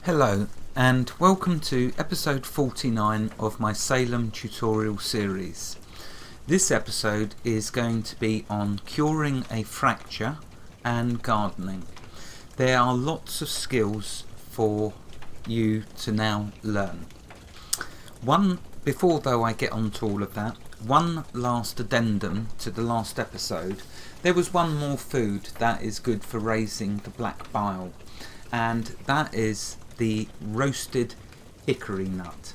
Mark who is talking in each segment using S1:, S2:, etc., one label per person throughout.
S1: Hello and welcome to episode 49 of my Salem tutorial series. This episode is going to be on curing a fracture and gardening. There are lots of skills for you to now learn. Before though I get on to all of that, one last addendum to the last episode. There was one more food that is good for raising the black bile, and that is the roasted hickory nut.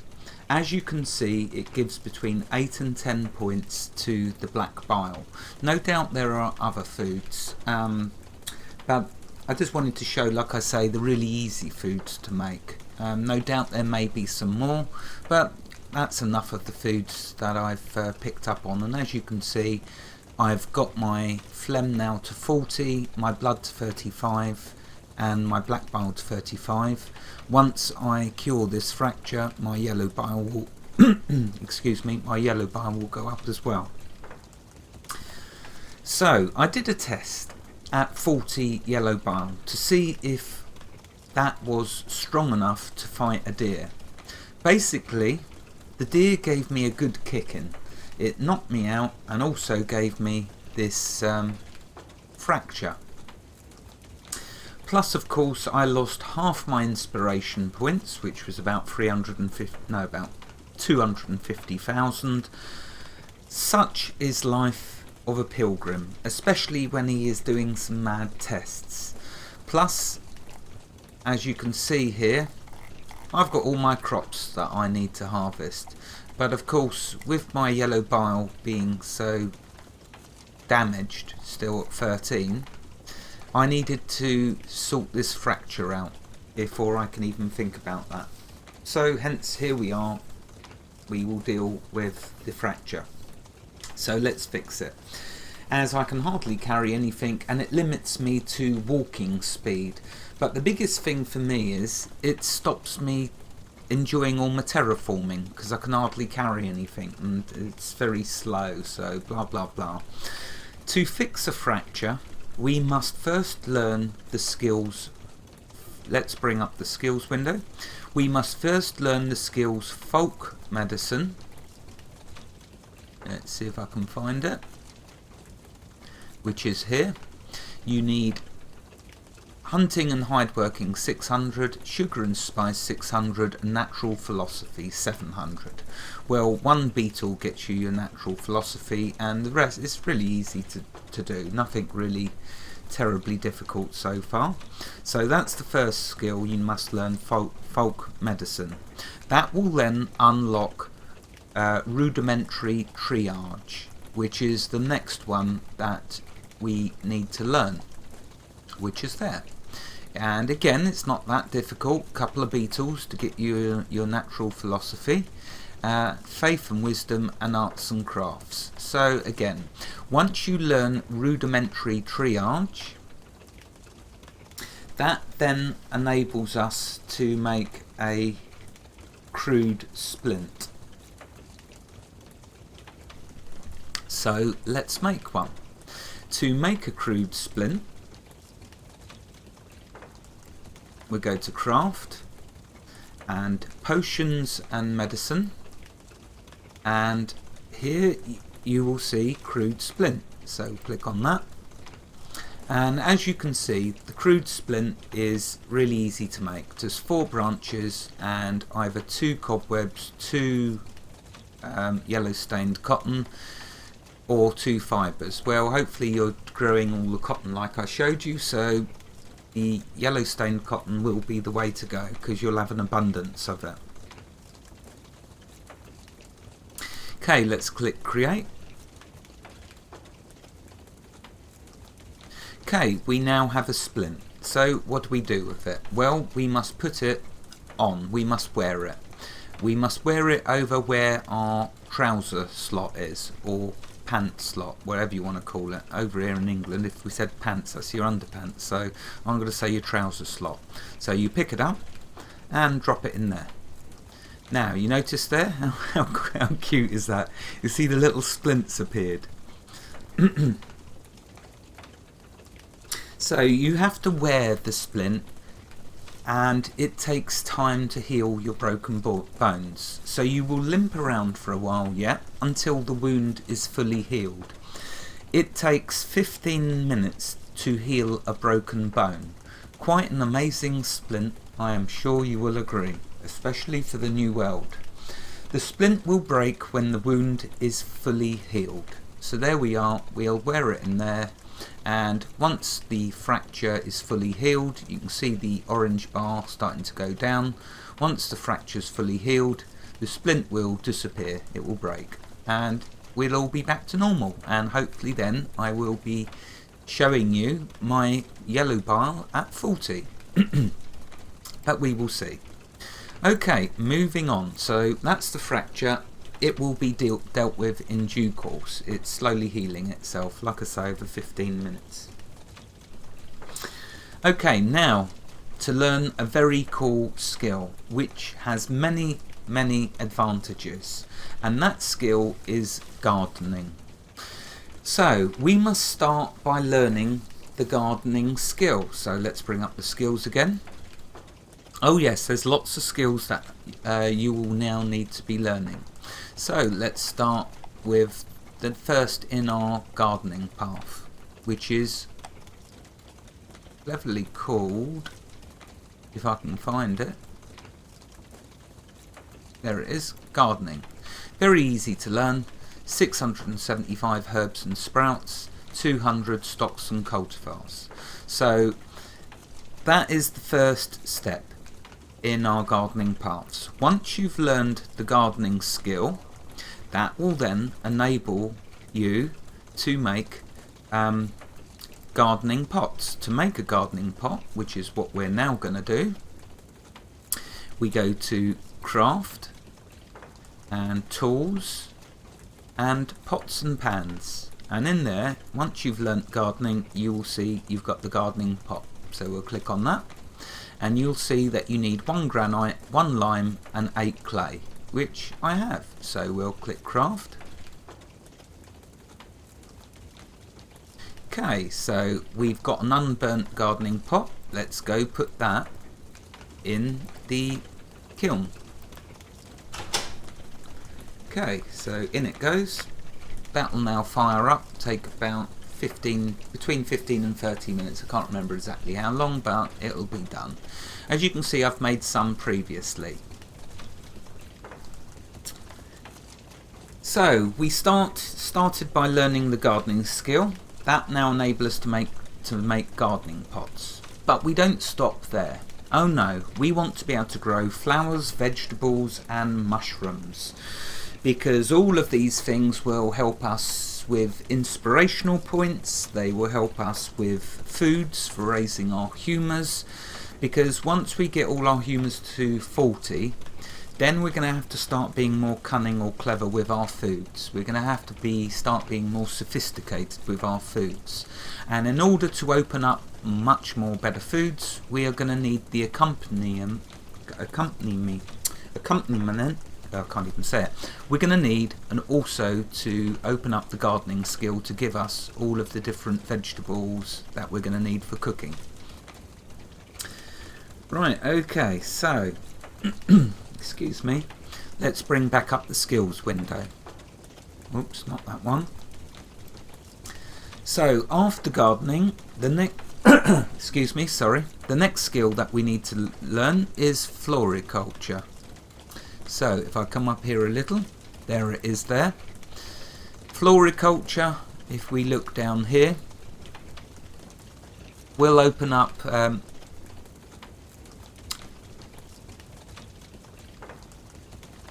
S1: As you can see, it gives between 8 and 10 points to the black bile. No doubt there are other foods, but I just wanted to show, like I say, the really easy foods to make. No doubt there may be some more, but that's enough of the foods that I've picked up on. And as you can see, I've got my phlegm now to 40, my blood to 35, and my black bile to 35. Once I cure this fracture, my yellow bile will my yellow bile will go up as well. So I did a test at 40 yellow bile to see if that was strong enough to fight a deer. Basically, the deer gave me a good kicking. It knocked me out and also gave me this fracture. Plus, of course, I lost half my inspiration points, which was about 250,000. Such is life of a pilgrim, especially when he is doing some mad tests. Plus, as you can see here, I've got all my crops that I need to harvest. But of course, with my yellow bile being so damaged, still at 13, I needed to sort this fracture out before I can even think about that. So hence here we are, we will deal with the fracture. So let's fix it. As I can hardly carry anything and it limits me to walking speed. But the biggest thing for me is it stops me enjoying all my terraforming because I can hardly carry anything and it's very slow, so blah blah blah. To fix a fracture, we must first learn the skills. Let's bring up the skills window. We must first learn the skills folk medicine. Let's see if I can find it, which is here. You need hunting and hide-working 600, sugar and spice 600, and natural philosophy 700. Well, one beetle gets you your natural philosophy, and the rest is really easy to do. Nothing really terribly difficult so far. So that's the first skill. You must learn folk medicine. That will then unlock rudimentary triage, which is the next one that we need to learn, which is there. And again, it's not that difficult. Couple of beetles to get you your natural philosophy, faith and wisdom, and arts and crafts. So again, once you learn rudimentary triage, that then enables us to make a crude splint. So let's make one. To make a crude splint, we go to craft and potions and medicine, and here you will see crude splint. So click on that, and as you can see, the crude splint is really easy to make. Just 4 branches and either 2 cobwebs, 2 yellow stained cotton, or 2 fibres. Well, hopefully you're growing all the cotton like I showed you, so the yellow stained cotton will be the way to go because you'll have an abundance of it. Okay, let's click create. Okay, we now have a splint. So what do we do with it? Well, we must put it on. We must wear it. We must wear it over where our trouser slot is, or pants slot, whatever you want to call it. Over here in England, if we said pants, that's your underpants, so I'm going to say your trouser slot. So you pick it up and drop it in there. Now you notice there, how cute is that? You see the little splints appeared. So you have to wear the splint and it takes time to heal your broken bones. So you will limp around for a while yet until the wound is fully healed. It takes 15 minutes to heal a broken bone. Quite an amazing splint, I am sure you will agree, especially for the New World. The splint will break when the wound is fully healed. So there we are, we'll wear it in there, and once the fracture is fully healed, you can see the orange bar starting to go down. Once the fracture is fully healed, the splint will disappear, it will break, and we'll all be back to normal, and hopefully then I will be showing you my yellow bar at 40. But we will see. Okay, moving on. So that's the fracture. It will be dealt with in due course. It's slowly healing itself, like I say, over 15 minutes. Okay, now to learn a very cool skill which has many advantages, and that skill is gardening. So we must start by learning the gardening skill. So let's bring up the skills again. Oh yes, there's lots of skills that you will now need to be learning. So let's start with the first in our gardening path, which is cleverly called, if I can find it, there it is, gardening. Very easy to learn. 675 herbs and sprouts, 200 stocks and cultivars. So that is the first step in our gardening paths. Once you've learned the gardening skill, that will then enable you to make gardening pots. To make a gardening pot, which is what we're now going to do, we go to craft and tools and pots and pans, and in there, once you've learnt gardening, you will see you've got the gardening pot. So we'll click on that, and you'll see that you need 1 granite, 1 lime and 8 clay, which I have. So we'll click craft. Okay, so we've got an unburnt gardening pot. Let's go put that in the kiln. Okay, so in it goes. That will now fire up, take about between 15 and 30 minutes. I can't remember exactly how long, but it'll be done. As you can see, I've made some previously. So we started by learning the gardening skill. That now enables us to make gardening pots. But we don't stop there. Oh no, we want to be able to grow flowers, vegetables and mushrooms, because all of these things will help us with inspirational points. They will help us with foods for raising our humours, because once we get all our humours to 40, then we're going to have to start being more cunning or clever with our foods. We're going to have to start being more sophisticated with our foods. And in order to open up much more better foods, we are going to need the accompaniment. I can't even say it. We're going to need and also to open up the gardening skill to give us all of the different vegetables that we're going to need for cooking. Right, okay, so excuse me, let's bring back up the skills window. Oops, not that one. So after gardening, the next the next skill that we need to learn is floriculture. So if I come up here a little, there it is there. Floriculture, if we look down here, we'll open up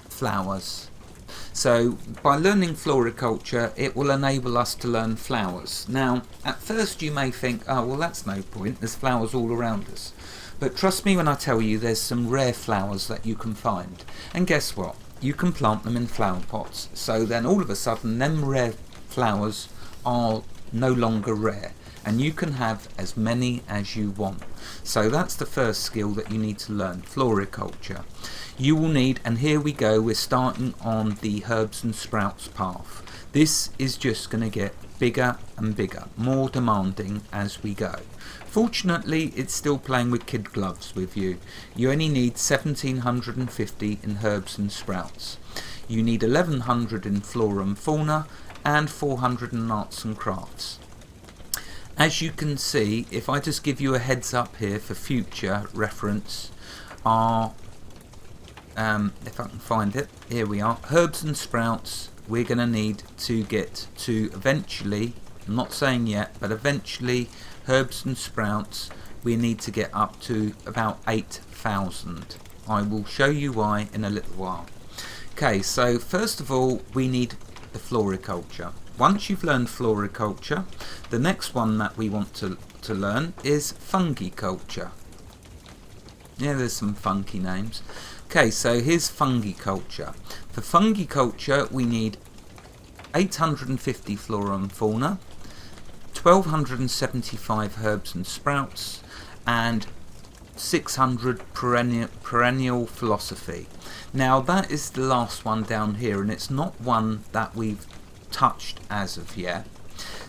S1: flowers. So by learning floriculture, it will enable us to learn flowers. Now at first you may think, oh well, that's no point, there's flowers all around us. But trust me when I tell you, there's some rare flowers that you can find. And guess what? You can plant them in flower pots. So then all of a sudden, them rare flowers are no longer rare. And you can have as many as you want. So that's the first skill that you need to learn, floriculture. You will need, and here we go, we're starting on the herbs and sprouts path. This is just going to get bigger and bigger, more demanding as we go. Fortunately, it's still playing with kid gloves with you. You only need 1750 in herbs and sprouts. You need 1100 in flora and fauna and 400 in arts and crafts. As you can see, if I just give you a heads up here for future reference, our if I can find it, here we are, herbs and sprouts we're going to need to get to eventually, I'm not saying yet, but eventually herbs and sprouts we need to get up to about 8,000. I will show you why in a little while. Okay, so first of all we need the floriculture. Once you've learned floriculture, the next one that we want to learn is fungiculture. Yeah, there's some funky names. Okay, so here's fungiculture. For fungiculture, we need 850 flora and fauna, 1275 herbs and sprouts, and 600 perennial philosophy. Now that is the last one down here, and it's not one that we've touched as of yet.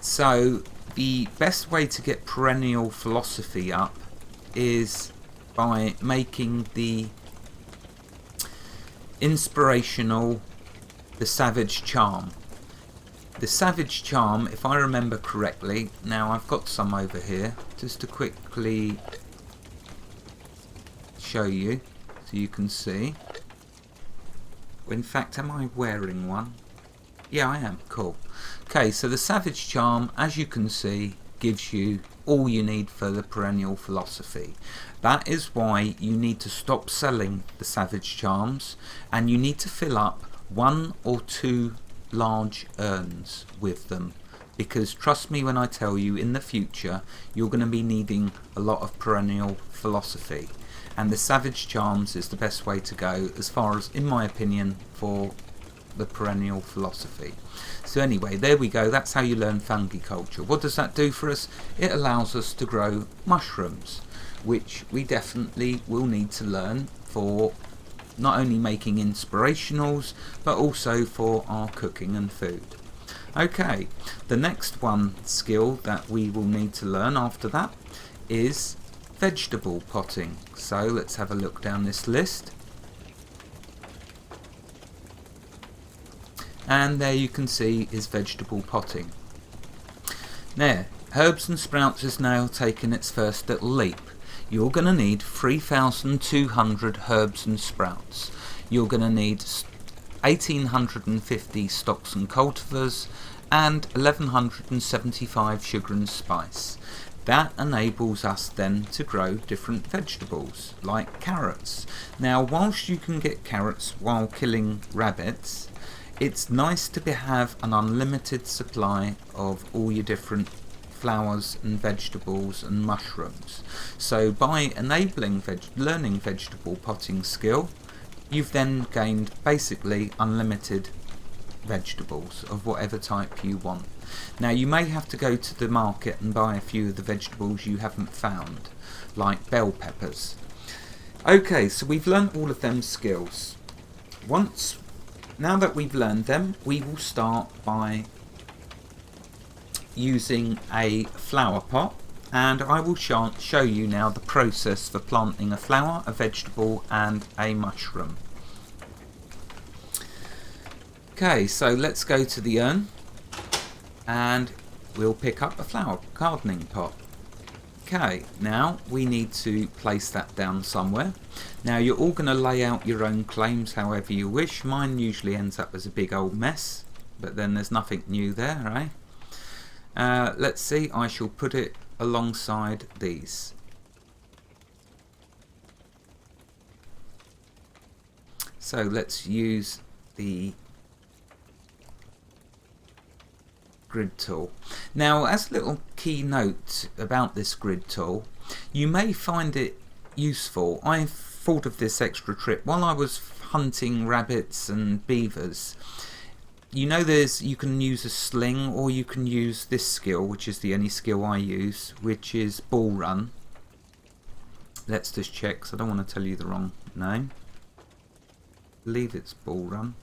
S1: So the best way to get perennial philosophy up is by making the inspirational, the savage charm. The savage charm, if I remember correctly, now I've got some over here just to quickly show you so you can see. In fact, am I wearing one? Yeah, I am. Cool. Okay, so the savage charm, as you can see, gives you all you need for the perennial philosophy. That is why you need to stop selling the savage charms, and you need to fill up 1 or 2 large urns with them, because trust me when I tell you, in the future you're going to be needing a lot of perennial philosophy, and the savage charms is the best way to go as far as, in my opinion, for the perennial philosophy. So anyway, there we go, that's how you learn fungiculture. What does that do for us? It allows us to grow mushrooms, which we definitely will need to learn for not only making inspirationals but also for our cooking and food. Okay, the next one skill that we will need to learn after that is vegetable potting. So let's have a look down this list. And there you can see is vegetable potting. There, herbs and sprouts is now taking its first little leap. You're going to need 3,200 herbs and sprouts. You're going to need 1,850 stocks and cultivars and 1,175 sugar and spice. That enables us then to grow different vegetables like carrots. Now, whilst you can get carrots while killing rabbits, it's nice to have an unlimited supply of all your different flowers and vegetables and mushrooms. So by enabling learning vegetable potting skill, you've then gained basically unlimited vegetables of whatever type you want. Now you may have to go to the market and buy a few of the vegetables you haven't found, like bell peppers. Okay, so we've learned all of them skills. Now that we've learned them, we will start by using a flower pot, and I will show you now the process for planting a flower, a vegetable and a mushroom. Okay, so let's go to the urn and we'll pick up a flower gardening pot. Okay, now we need to place that down somewhere. Now you're all going to lay out your own claims however you wish. Mine usually ends up as a big old mess, but then there's nothing new there, right? Let's see, I shall put it alongside these. So let's use the grid tool. Now, as a little key note about this grid tool, you may find it useful. I thought of this extra trip while I was hunting rabbits and beavers. You know, you can use a sling, or you can use this skill, which is the only skill I use, which is ball run. Let's just check, because I don't want to tell you the wrong name. I believe it's ball run.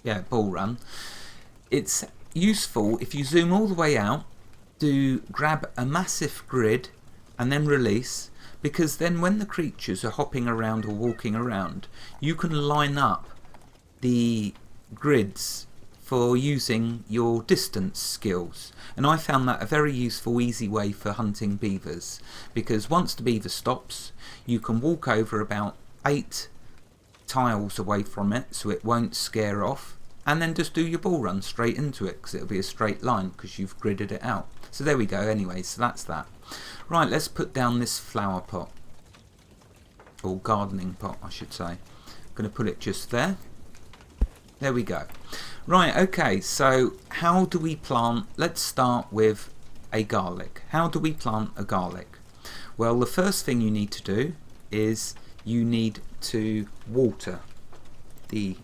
S1: Yeah, ball run. It's useful if you zoom all the way out, to grab a massive grid and then release, because then when the creatures are hopping around or walking around, you can line up the grids for using your distance skills. And I found that a very useful, easy way for hunting beavers, because once the beaver stops, you can walk over about 8 tiles away from it so it won't scare off, and then just do your ball run straight into it, because it'll be a straight line because you've gridded it out. So there we go. Anyway, so that's that. Right, let's put down this flower pot, or gardening pot I should say. I'm going to put it just there. There we go. Right, okay, so how do we plant? Let's start with a garlic. How do we plant a garlic? Well, the first thing you need to do is you need to water the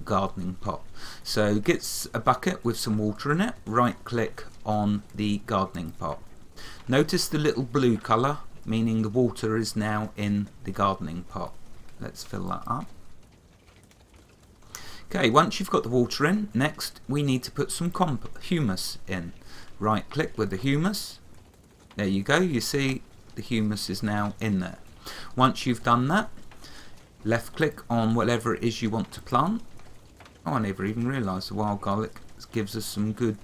S1: gardening pot. So get a bucket with some water in it, right click on the gardening pot. Notice the little blue colour, meaning the water is now in the gardening pot. Let's fill that up. Okay, once you've got the water in, next we need to put some humus in. Right click with the humus. There you go, you see the humus is now in there. Once you've done that, left click on whatever it is you want to plant. Oh, I never even realised the wild garlic gives us some good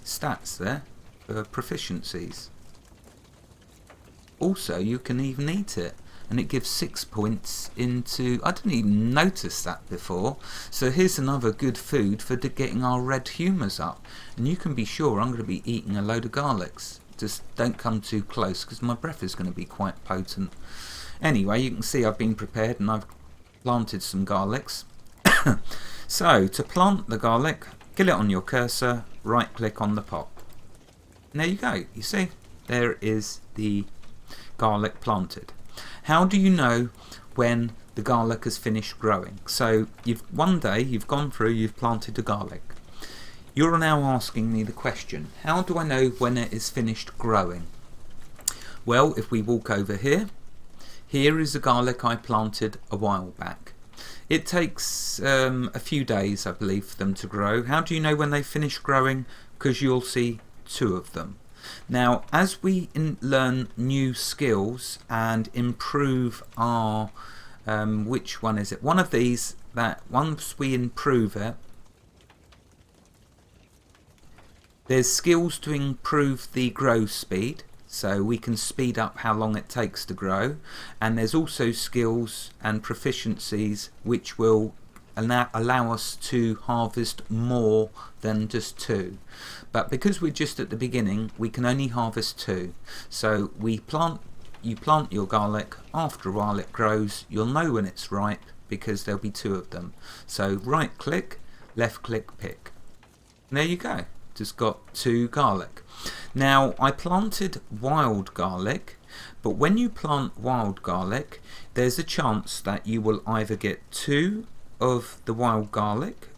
S1: stats there for proficiencies. Also, you can even eat it, and it gives 6 points into... I didn't even notice that before. So here's another good food for getting our red humours up. And you can be sure I'm going to be eating a load of garlics. Just don't come too close, because my breath is going to be quite potent. Anyway, you can see I've been prepared and I've planted some garlics. So, to plant the garlic, get it on your cursor, right click on the pot. And there you go, you see, there is the garlic planted. How do you know when the garlic has finished growing? So, one day you've gone through, you've planted the garlic. You're now asking me the question, how do I know when it is finished growing? Well, if we walk over here, here is the garlic I planted a while back. It takes a few days, I believe, for them to grow. How do you know when they finish growing? Because you'll see 2 of them. Now, as we learn new skills and improve our, which one is it? One of these, that once we improve it, there's skills to improve the grow speed. So we can speed up how long it takes to grow, and there's also skills and proficiencies which will allow us to harvest more than just 2. But because we're just at the beginning, we can only harvest 2. So you plant your garlic, after a while it grows, you'll know when it's ripe because there'll be 2 of them. So right click, left click, pick. And there you go, just got 2 garlic. Now, I planted wild garlic, but when you plant wild garlic, there's a chance that you will either get 2 of the wild garlic,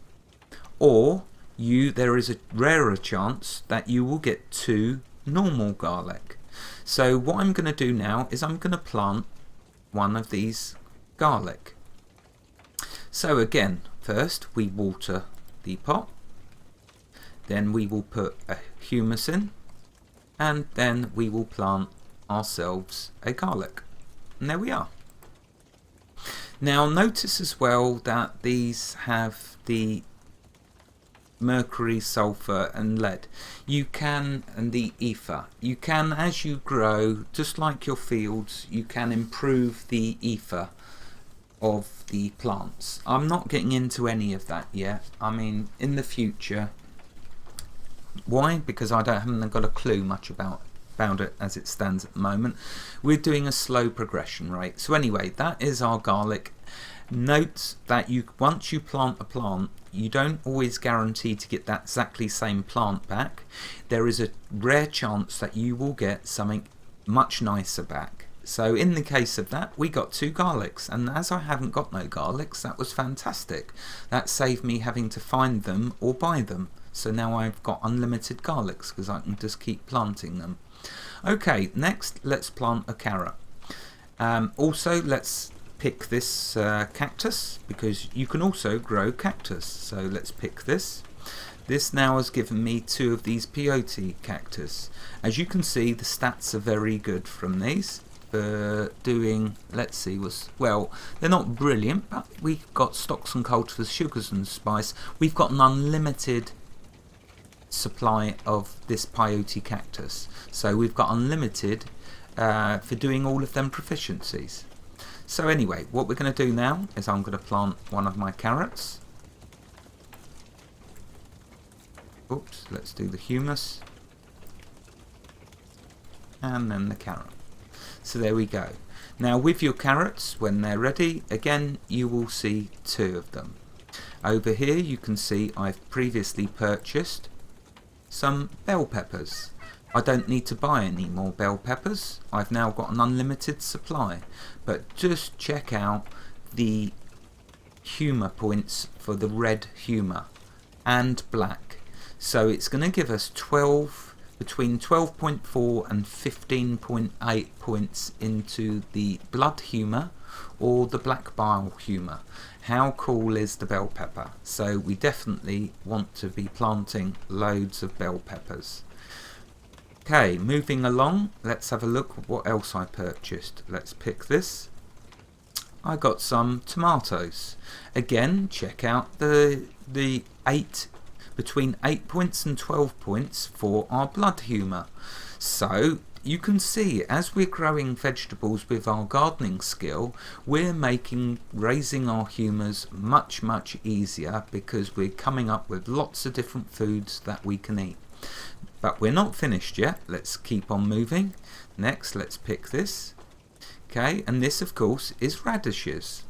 S1: or there is a rarer chance that you will get 2 normal garlic. So what I'm going to do now is I'm going to plant one of these garlic. So again, first we water the pot, then we will put a humus in, and then we will plant ourselves a garlic. And there we are. Now notice as well that these have the mercury, sulfur and lead. And the ether. You can, as you grow, just like your fields, you can improve the ether of the plants. I'm not getting into any of that yet. I mean, in the future. Why? Because I haven't got a clue much about it as it stands at the moment. We're doing a slow progression rate. So anyway, that is our garlic. Note that once you plant a plant, you don't always guarantee to get that exactly same plant back. There is a rare chance that you will get something much nicer back. So in the case of that, we got 2 garlics, and as I haven't got no garlics, that was fantastic. That saved me having to find them or buy them. So now I've got unlimited garlics because I can just keep planting them. Okay, next let's plant a carrot. Also, let's pick this cactus, because you can also grow cactus. So let's pick this. This now has given me 2 of these peyote cactus. As you can see, the stats are very good from these. For doing, let's see, well, they're not brilliant, but we've got stocks and cultures, sugars and spice. We've got an unlimited supply of this peyote cactus, so we've got unlimited for doing all of them proficiencies. So anyway, what we're going to do now is I'm going to plant one of my carrots. Oops, let's do the humus and then the carrot. So there we go. Now with your carrots, when they're ready, again you will see 2 of them. Over here you can see I've previously purchased some bell peppers. I don't need to buy any more bell peppers. I've now got an unlimited supply. But just check out the humour points for the red humour and black. So it's going to give us between 12.4 and 15.8 points into the blood humour or the black bile humour. How cool is the bell pepper? So we definitely want to be planting loads of bell peppers. Okay, moving along, let's have a look at what else I purchased. Let's pick this. I got some tomatoes. Again, check out the 8 between 8 points and 12 points for our blood humour. So you can see as we're growing vegetables with our gardening skill, we're raising our humours much easier because we're coming up with lots of different foods that we can eat. But we're not finished yet. Let's keep on moving. Next, let's pick this. Okay, and this of course is radishes.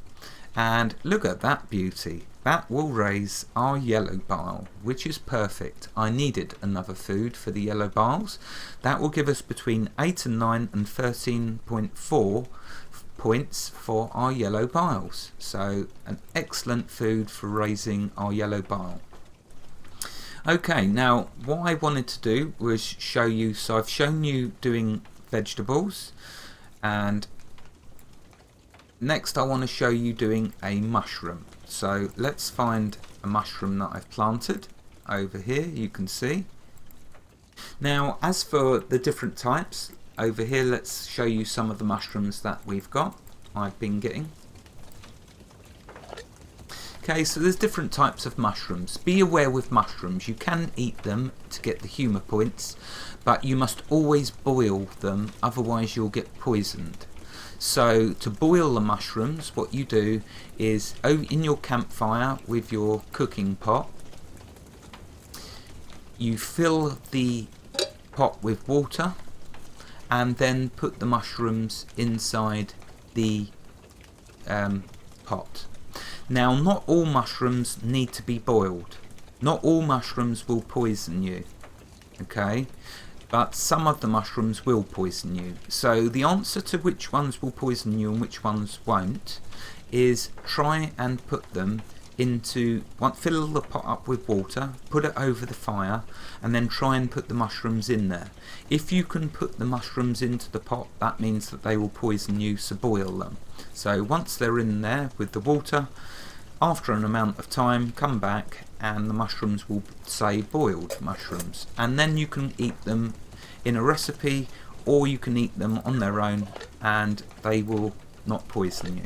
S1: And look at that beauty. That will raise our yellow bile, which is perfect. I needed another food for the yellow biles. That will give us between 8 and 9 and 13.4 points for our yellow biles. So an excellent food for raising our yellow bile. Okay, now what I wanted to do was show you, so I've shown you doing vegetables, and next I want to show you doing a mushroom. So let's find a mushroom that I've planted. Over here you can see. Now as for the different types, over here let's show you some of the mushrooms that I've been getting. Okay, so there's different types of mushrooms. Be aware with mushrooms, you can eat them to get the humour points, but you must always boil them, otherwise you'll get poisoned. So to boil the mushrooms, what you do is in your campfire with your cooking pot, you fill the pot with water and then put the mushrooms inside the pot. Now not all mushrooms need to be boiled. Not all mushrooms will poison you, okay? But some of the mushrooms will poison you. So the answer to which ones will poison you and which ones won't is try and put them into, fill the pot up with water, put it over the fire, and then try and put the mushrooms in there. If you can put the mushrooms into the pot, that means that they will poison you, so boil them. So once they're in there with the water, after an amount of time, come back and the mushrooms will say boiled mushrooms, and then you can eat them in a recipe or you can eat them on their own and they will not poison you.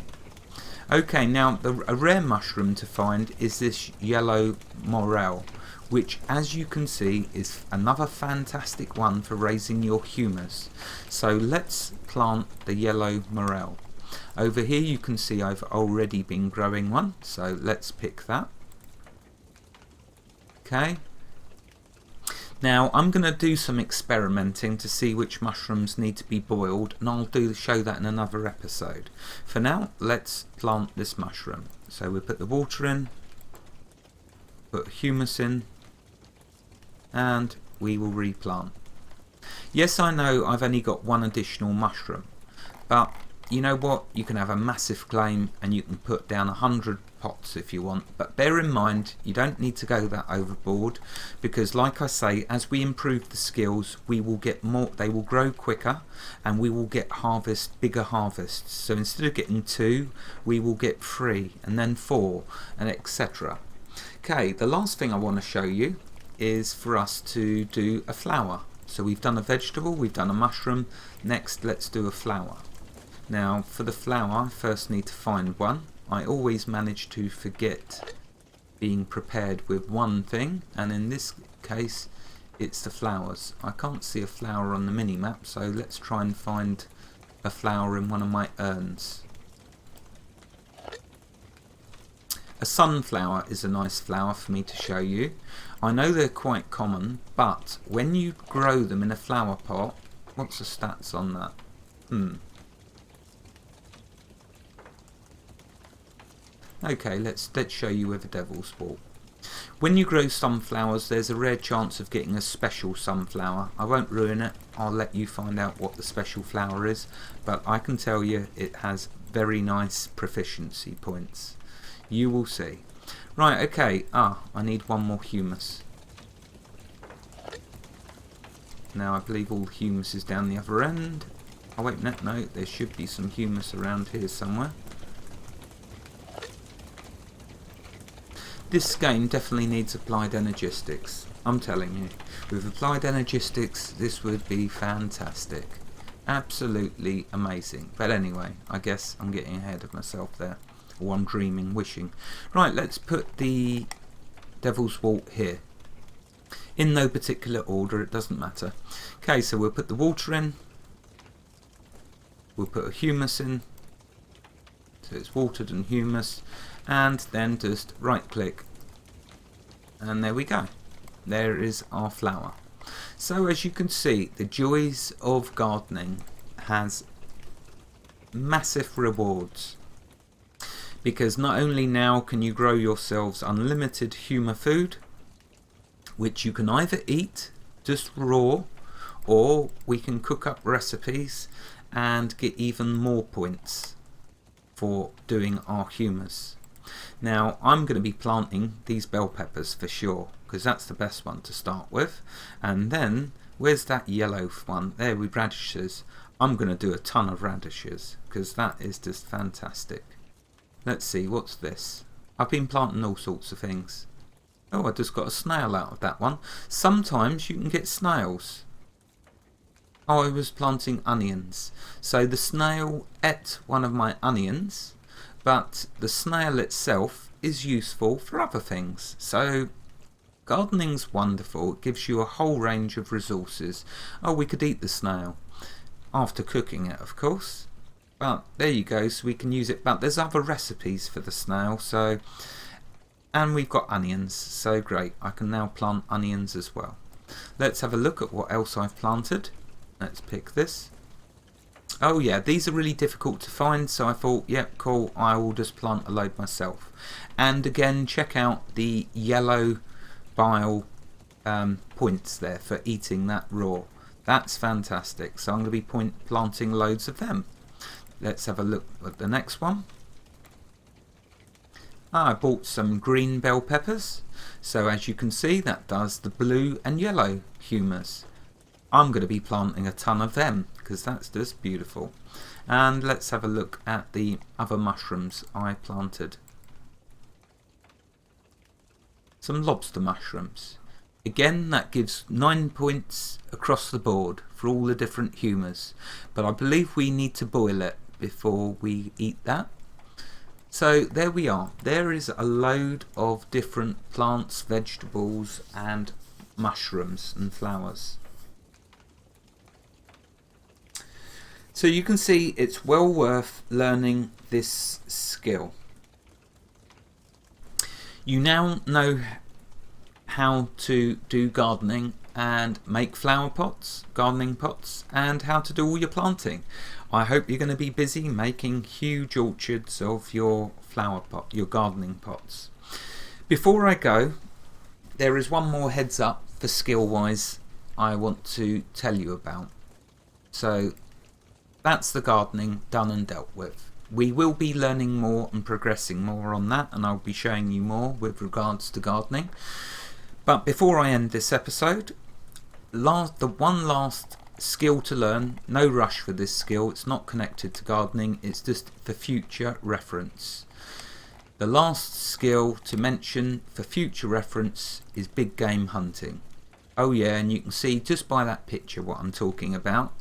S1: Okay, now a rare mushroom to find is this yellow morel, which as you can see is another fantastic one for raising your humus. So let's plant the yellow morel. Over here you can see I've already been growing one, so let's pick that. Okay. Now I'm going to do some experimenting to see which mushrooms need to be boiled, and I'll show that in another episode. For now, let's plant this mushroom. So we put the water in, put humus in, and we will replant. Yes, I know I've only got one additional mushroom, but you know what? You can have a massive claim and you can put down 100 pots if you want, but bear in mind you don't need to go that overboard, because like I say, as we improve the skills we will get more, they will grow quicker and we will get bigger harvests. So instead of getting 2 we will get 3 and then 4 and etc. Okay, the last thing I want to show you is for us to do a flower. So we've done a vegetable, we've done a mushroom. Next, let's do a flower. Now, for the flower, I first need to find one. I always manage to forget being prepared with one thing, and in this case, it's the flowers. I can't see a flower on the mini-map, so let's try and find a flower in one of my urns. A sunflower is a nice flower for me to show you. I know they're quite common, but when you grow them in a flower pot, what's the stats on that? Okay, let's show you with a devil's wort. When you grow sunflowers, there's a rare chance of getting a special sunflower. I won't ruin it. I'll let you find out what the special flower is, but I can tell you it has very nice proficiency points. You will see. Right, okay. I need one more humus. Now I believe all the humus is down the other end. Oh wait, no, there should be some humus around here somewhere. This game definitely needs applied energistics. I'm telling you. With applied energistics, this would be fantastic. Absolutely amazing. But anyway, I guess I'm getting ahead of myself there. Or I'm dreaming, wishing. Right, let's put the devil's wort here. In no particular order, it doesn't matter. Okay, so we'll put the water in. We'll put a humus in. So it's watered and humus. And then just right click. And there we go. There is our flower. So as you can see, the joys of gardening has massive rewards. Because not only now can you grow yourselves unlimited humour food, which you can either eat just raw, or we can cook up recipes and get even more points for doing our humus. Now I'm going to be planting these bell peppers for sure, because that's the best one to start with. And then where's that yellow one? There, with radishes. I'm going to do a ton of radishes because that is just fantastic. Let's see, what's this? I've been planting all sorts of things. Oh, I just got a snail out of that one. Sometimes you can get snails. Oh, I was planting onions. So the snail ate one of my onions, but the snail itself is useful for other things. So gardening's wonderful. It gives you a whole range of resources. Oh, we could eat the snail. After cooking it, of course. But there you go, so we can use it. But there's other recipes for the snail, so... And we've got onions, so great. I can now plant onions as well. Let's have a look at what else I've planted. Let's pick this. Oh yeah, these are really difficult to find, so I thought, yep, cool, I will just plant a load myself. And again, check out the yellow bile points there for eating that raw. That's fantastic, so I'm going to be planting loads of them. Let's have a look at the next one. I bought some green bell peppers, so as you can see that does the blue and yellow humus. I'm going to be planting a ton of them because that's just beautiful. And let's have a look at the other mushrooms I planted. Some lobster mushrooms. Again, that gives 9 points across the board for all the different humours, but I believe we need to boil it before we eat that. So there we are. There is a load of different plants, vegetables and mushrooms and flowers. So you can see it's well worth learning this skill. You now know how to do gardening and make flower pots, gardening pots, and how to do all your planting. I hope you're going to be busy making huge orchards of your flower pot, your gardening pots. Before I go, there is one more heads up for skill wise I want to tell you about. So that's the gardening done and dealt with. We will be learning more and progressing more on that, and I'll be showing you more with regards to gardening. But before I end this episode, the one last skill to learn, no rush for this skill, it's not connected to gardening, it's just for future reference. The last skill to mention for future reference is big game hunting. Oh yeah, and you can see just by that picture what I'm talking about.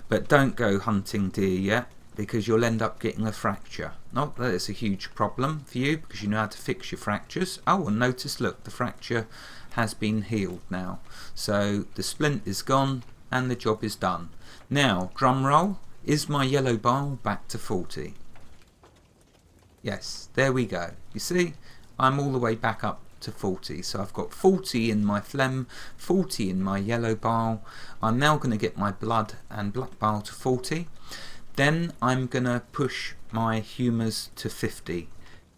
S1: But don't go hunting deer yet, because you'll end up getting a fracture. Not that it's a huge problem for you, because you know how to fix your fractures. Oh, and notice, look, the fracture has been healed now. So the splint is gone and the job is done. Now, drum roll, is my yellow bile back to 40? Yes, there we go. You see, I'm all the way back up to 40. So I've got 40 in my phlegm, 40 in my yellow bile. I'm now going to get my blood and black bile to 40. Then I'm going to push my humours to 50.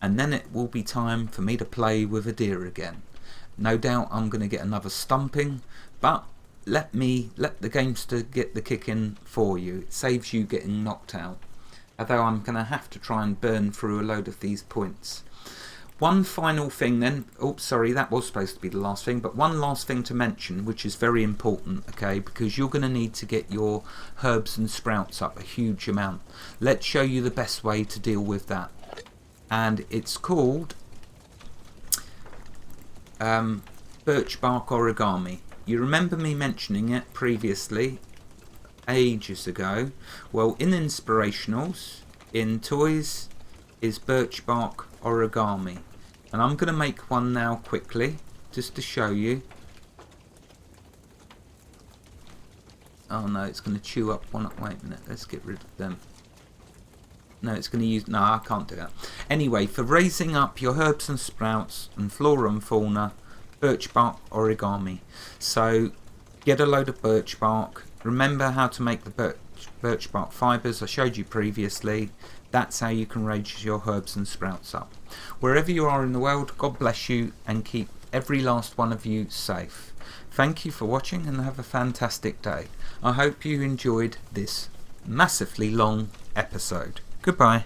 S1: And then it will be time for me to play with a deer again. No doubt I'm going to get another stumping, but let the gamester get the kick in for you. It saves you getting knocked out. Although I'm going to have to try and burn through a load of these points. One final thing then, oops, sorry, that was supposed to be the last thing, but one last thing to mention, which is very important, okay, because you're going to need to get your herbs and sprouts up a huge amount. Let's show you the best way to deal with that. And it's called Birch Bark Origami. You remember me mentioning it previously, ages ago. Well, in Inspirationals, in Toys, is Birch Bark Origami. And I'm going to make one now quickly, just to show you. Oh no, it's going to chew up one. Wait a minute, let's get rid of them. No, it's going to use... No, I can't do that. Anyway, for raising up your herbs and sprouts and flora and fauna, Birch Bark Origami. So, get a load of birch bark. Remember how to make the birch bark fibres I showed you previously. That's how you can raise your herbs and sprouts up. Wherever you are in the world, God bless you and keep every last one of you safe. Thank you for watching and have a fantastic day. I hope you enjoyed this massively long episode. Goodbye.